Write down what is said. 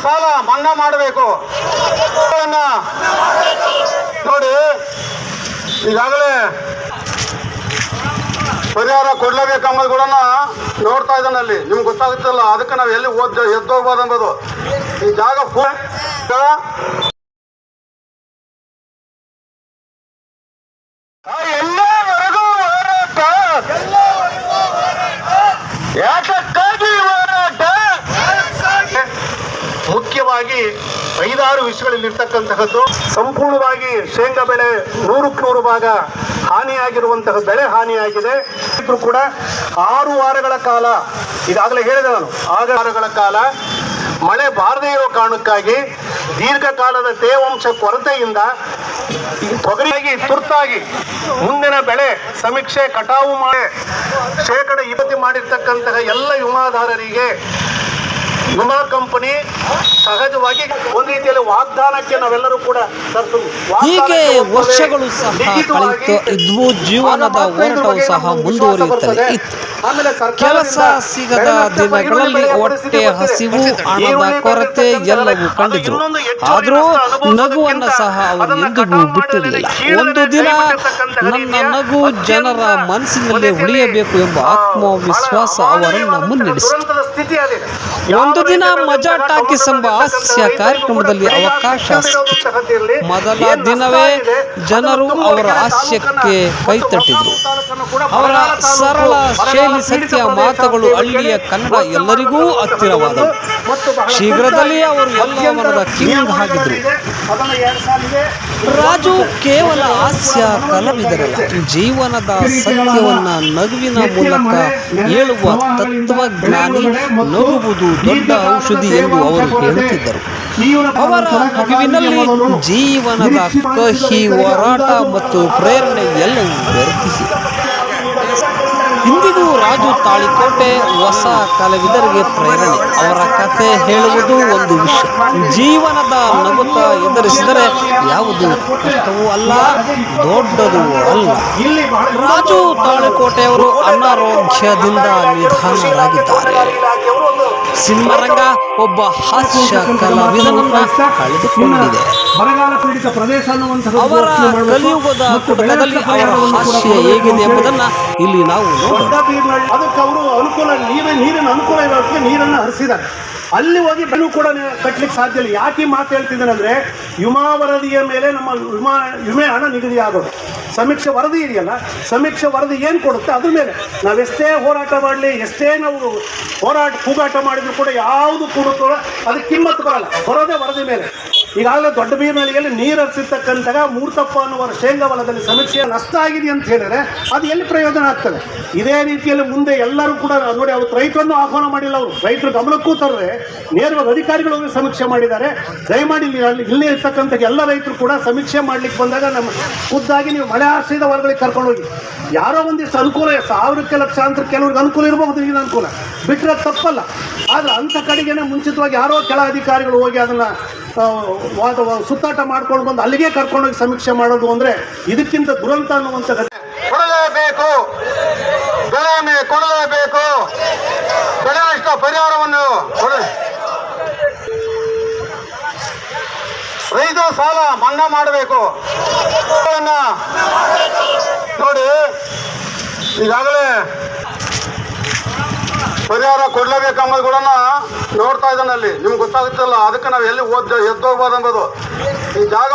ಸಾಲ ಮನ್ನಾ ಮಾಡಬೇಕು. ನೋಡಿ, ಈಗಾಗಲೇ ಪರಿಹಾರ ಕೊಡ್ಲೇಬೇಕಂಬುದು ಕೂಡ ನೋಡ್ತಾ ಇದ್ದಾನೆ. ಅಲ್ಲಿ ನಿಮ್ಗೆ ಗೊತ್ತಾಗುತ್ತಲ್ಲ, ಅದಕ್ಕೆ ನಾವು ಎಲ್ಲಿ ಎದ್ದೋಗ್ಬೋದು ಅಂಬೋದು. ಈ ಜಾಗ ಎಲ್ಲವರೆಗೂ ಹೋರಾಟ, ಯಾತಕ್ಕಾಗಿ ಹೋರಾಟ? ಮುಖ್ಯವಾಗಿ 5-6 ವಿಷಯಗಳಲ್ಲಿರ್ತಕ್ಕಂತಹದ್ದು. ಸಂಪೂರ್ಣವಾಗಿ ಶೇಂಗಾ ಬೆಳೆ 100% ಭಾಗ ಹಾನಿಯಾಗಿರುವಂತಹ ಬೆಳೆ ಹಾನಿಯಾಗಿದೆ. ಇದ್ರೂ ಕೂಡ 6 ವಾರಗಳ ಕಾಲ, ಈಗಾಗಲೇ ಹೇಳಿದೆ ನಾನು, 6 ವಾರಗಳ ಕಾಲ ಮಳೆ ಬಾರದೇ ಇರೋ ಕಾರಣಕ್ಕಾಗಿ ದೀರ್ಘಕಾಲದ ತೇವಾಂಶ ಕೊರತೆಯಿಂದ ತೊಗರಿಯಾಗಿ ತುರ್ತಾಗಿ ಮುಂದಿನ ಬೆಳೆ ಸಮೀಕ್ಷೆ ಕಟಾವು ಮಾಡಿ 20% ಮಾಡಿರ್ತಕ್ಕಂತಹ ಎಲ್ಲ ವಿಮಾದಾರರಿಗೆ ವಿಮಾ ಕಂಪನಿ ಸಹಜವಾಗಿ ಒಂದು ರೀತಿಯಲ್ಲಿ ವಾಗ್ದಾನಕ್ಕೆ ನಾವೆಲ್ಲರೂ ಕೂಡ ಹೀಗೆ ವರ್ಷಗಳು ಸಹ ಕಳೆಯುತ್ತಾ ಇದ್ವು. ಜೀವನದ ಹೋರಾಟವು ಸಹ ಮುಂದುವರಿಯುತ್ತದೆ ಇತ್ತು. ಕೆಲಸ ಸಿಗದ ದಿನಗಳಲ್ಲಿ ಹೊಟ್ಟೆ ಹಸಿವು, ಹಣದ ಕೊರತೆ ಎಲ್ಲವೂ ಕಂಡಿದ್ರು. ಆದರೂ ನಗುವನ್ನು ಸಹ ಅವರು ಎಂದಿಗೂ ಬಿಟ್ಟಿರಲಿಲ್ಲ. ಒಂದು ದಿನ ನನ್ನ ನಗು ಜನರ ಮನಸ್ಸಿನಲ್ಲಿ ಉಳಿಯಬೇಕು ಎಂಬ ಆತ್ಮವಿಶ್ವಾಸ ಅವರನ್ನು ಮುನ್ನಡೆಸಿತು. ಒಂದು ದಿನ ಮಜಾ ಟಾಕೀಸ್ ಎಂಬ ಹಾಸ್ಯ ಕಾರ್ಯಕ್ರಮದಲ್ಲಿ ಅವಕಾಶ ಸಿಕ್ಕಿತು. ಮೊದಲ ದಿನವೇ ಜನರು ಅವರ ಹಾಸ್ಯಕ್ಕೆ ಕೈತಟ್ಟಿದ್ರು. ಅವರ ಸರಳ ಶೈಲಿ, ಸತ್ಯ ಮಾತುಗಳು, ಹಳ್ಳಿಯ ಕನ್ನಡ ಎಲ್ಲರಿಗೂ ಹತ್ತಿರವಾದವು. ಶೀಘ್ರದಲ್ಲಿ ಅವರು ಎಲ್ಲ ಮನದ ಕಿಂಗ್ ಆಗಿದ್ರು. ರಾಜು ಕೇವಲ ಹಾಸ್ಯ ಕಲಾವಿದರಲ್ಲ, ಜೀವನದ ಸತ್ಯವನ್ನ ನಗುವಿನ ಮೂಲಕ ಹೇಳುವ ತತ್ವಜ್ಞಾನಿ. ನಗುವುದು ದೊಡ್ಡ ಔಷಧಿ ಎಂದು ಅವರು ಹೇಳುತ್ತಿದ್ದರು. ಅವರ ನಗುವಿನಲ್ಲಿ ಜೀವನದ ಕಹಿ, ಹೋರಾಟ ಮತ್ತು ಪ್ರೇರಣೆ ಎಲ್ಲವೂ ಬೆರೆತಿಸಿದೆ. ಇಂದಿಗೂ ರಾಜು ತಾಳಿಕೋಟೆ ಹೊಸ ಕಲಾವಿದರಿಗೆ ಪ್ರೇರಣೆ. ಅವರ ಕಥೆ ಹೇಳುವುದು ಒಂದು ವಿಷಯ. ಜೀವನದ ನಗುತ್ತ ಎದುರಿಸಿದರೆ ಯಾವುದು ಕಷ್ಟವೂ ಅಲ್ಲ, ದೊಡ್ಡದು ಅಲ್ಲ. ರಾಜು ತಾಳಿಕೋಟೆಯವರು ಅನಾರೋಗ್ಯದಿಂದ ನಿಧನರಾಗಿದ್ದಾರೆ. ಸಿನಿಮಾರಂಗ ಒಬ್ಬ ಹಾಸ್ಯ ಕಲಾವಿದನನ್ನ ಕಳೆದುಕೊಂಡಿದೆ. ಅವರ ಕಲಿಯುಗದ ಪುಟಕದಲ್ಲಿ ಅವರ ಹಾಸ್ಯ ಹೇಗಿದೆ ಎಂಬುದನ್ನು ಇಲ್ಲಿ ನಾವು ಅದಕ್ಕೆ ಅವರು ಅನುಕೂಲ, ನೀರಿನ ಅನುಕೂಲ ಇರೋದಕ್ಕೆ ನೀರನ್ನು ಹರಿಸಿದ್ದಾರೆ. ಅಲ್ಲಿ ಹೋಗಿ ಬೆನ್ನು ಕೂಡ ಕಟ್ಟಲಿಕ್ಕೆ ಸಾಧ್ಯ ಇಲ್ಲ. ಯಾಕೆ ಈ ಮಾತು ಹೇಳ್ತಿದ್ದೇನೆ ಅಂದರೆ, ವಿಮಾ ವರದಿಯ ಮೇಲೆ ನಮ್ಮ ವಿಮೆ ಹಣ ನಿಗದಿ ಆಗೋದು. ಸಮೀಕ್ಷೆ ವರದಿ ಇದೆಯಲ್ಲ, ಸಮೀಕ್ಷೆ ವರದಿ ಏನು ಕೊಡುತ್ತೆ ಅದ್ರ ಮೇಲೆ ನಾವೆಷ್ಟೇ ಹೋರಾಟ ಮಾಡಲಿ, ಎಷ್ಟೇ ನಾವು ಕೂಗಾಟ ಮಾಡಿದ್ರು ಕೂಡ ಯಾವುದು ಕೂಡ ಅದಕ್ಕೆ ಕಿಮ್ಮತ್ತು ಬರೋದೇ ವರದಿ ಮೇಲೆ. ಈಗಾಗಲೇ ದೊಡ್ಡ ಬೀರ್ನಳ್ಳಿಯಲ್ಲಿ ನೀರು ಹರಿಸಿರ್ತಕ್ಕಂತಹ ಮೂರ್ತಪ್ಪ ಅನ್ನುವ ಶೇಂಗಾ ಹೊಲದಲ್ಲಿ ಸಮೀಕ್ಷೆ ನಷ್ಟ ಆಗಿದೆ ಅಂತ ಹೇಳಿದ್ರೆ ಅದು ಎಲ್ಲಿ ಪ್ರಯೋಜನ ಆಗ್ತದೆ? ಇದೇ ರೀತಿಯಲ್ಲಿ ಮುಂದೆ ಎಲ್ಲರೂ ಕೂಡ ನೋಡಿ, ಅವತ್ತು ರೈತರನ್ನು ಆಹ್ವಾನ ಮಾಡಿಲ್ಲ. ಅವರು ರೈತರ ಗಮನಕ್ಕೂ ತರದೆ ನೇರವಾಗಿ ಅಧಿಕಾರಿಗಳು ಸಮೀಕ್ಷೆ ಮಾಡಿದ್ದಾರೆ. ದಯಮಾಡಿ ಇಲ್ಲೇ ಇರ್ತಕ್ಕಂಥ ಎಲ್ಲ ರೈತರು ಕೂಡ ಸಮೀಕ್ಷೆ ಮಾಡ್ಲಿಕ್ಕೆ ಬಂದಾಗ ನಮ್ಮ ಖುದ್ದಾಗಿ ನೀವು ಮಳೆ ಆಶ್ರಯದ ವರ್ಗಗಳಿಗೆ ಕರ್ಕೊಂಡೋಗಿ. ಯಾರೋ ಒಂದಿಷ್ಟು ಅನುಕೂಲ, 1000ಕ್ಕೆ ಲಕ್ಷಾಂತರ ಕೆಲವ್ರಿಗೆ ಅನುಕೂಲ ಇರಬಹುದು, ಈಗ ಅನುಕೂಲ ಬಿಟ್ಟರೆ ತಪ್ಪಲ್ಲ. ಆದರೆ ಅಂಥ ಕಡೆಗೇನೆ ಮುಂಚಿತವಾಗಿ ಯಾರೋ ಕೆಲ ಅಧಿಕಾರಿಗಳು ಹೋಗಿ ಅದನ್ನು ಸುತ್ತಾಟ ಮಾಡ್ಕೊಂಡು ಬಂದು ಅಲ್ಲಿಗೆ ಕರ್ಕೊಂಡೋಗಿ ಸಮೀಕ್ಷೆ ಮಾಡೋದು ಅಂದರೆ ಇದಕ್ಕಿಂತ ದುರಂತ ಅನ್ನುವಂಥ ಕೊಡಲೇಬೇಕು. ಕೊಡಲೇಬೇಕು ಬೆಳೆ ನಷ್ಟ ಪರಿಹಾರವನ್ನು ರೈತ ಸಾಲ ಮನ್ನಾ ಮಾಡಬೇಕು. ನೋಡಿ, ಈಗಾಗಲೇ ಪರಿಹಾರ ಕೊಡ್ಲೇಬೇಕಂಬುದು ಕೂಡ ನೋಡ್ತಾ ಇದ್ದಾನೆ. ಅಲ್ಲಿ ನಿಮ್ಗೆ ಗೊತ್ತಾಗುತ್ತಲ್ಲ, ಅದಕ್ಕೆ ನಾವು ಎಲ್ಲಿ ಎದ್ದೋಗ್ಬೋದು ಅಂಬೋದು. ಈ ಜಾಗ